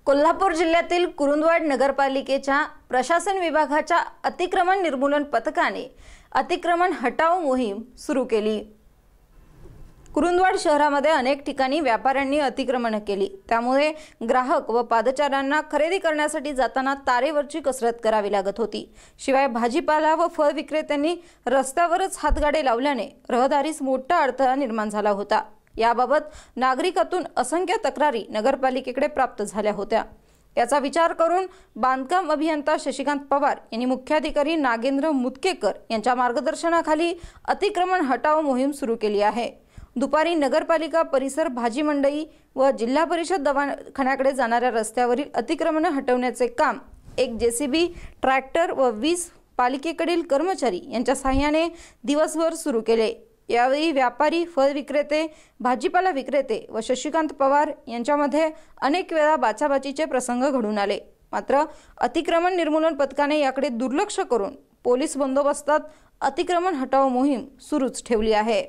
कोल्हापूर जिल्ह्यातील कुरुंदवाड नगरपालिकेच्या प्रशासन विभागाच्या अतिक्रमण निर्मूलन पथकाने अतिक्रमण हटाव मोहीम सुरू केली। कुरुंदवाड शहरामध्ये अनेक ठिकाणी व्यापाऱ्यांनी अतिक्रमण केली, त्यामुळे ग्राहक व पादचाऱ्यांना खरेदी करण्यासाठी जाताना तारेवरची कसरत करावी लागत होती। शिवाय भाजीपाला व फळ विक्रेत्यांनी रस्त्यावरच हातगाडे लावल्याने रहदारीस मोठा अडथळा निर्माण झाला होता। याबाबत नागरिकातून असंख्य तक्रारी नगरपालिकेकडे प्राप्त झाल्या होत्या। याचा विचार करून बांधकाम अभियंता शशिकांत पवार यांनी मुख्याधिकारी नागेंद्र मुतकेकर यांच्या मार्गदर्शनाखाली अतिक्रमण हटाव मोहीम सुरू केली आहे। दुपारी नगरपालिका परिसर भाजी मंडई व जिल्हा परिषद दवाखान्याकडे जाणाऱ्या रस्त्यावरील अतिक्रमण हटवण्याचे काम एक जेसीबी, ट्रॅक्टर व 20 पालिकेकडील कर्मचारी यांच्या सहाय्याने दिवसभर सुरू केले। यावेळी व्यापारी, फळ विक्रेते, भाजीपाला विक्रेते व शशिकांत पवार यांच्यामध्ये अनेक वेळा बाचाबाचीचे प्रसंग घडून आले। मात्र अतिक्रमण निर्मूलन पथकाने याकडे दुर्लक्ष करून पोलीस बंदोबस्तात अतिक्रमण हटाव मोहीम सुरूच ठेवली आहे।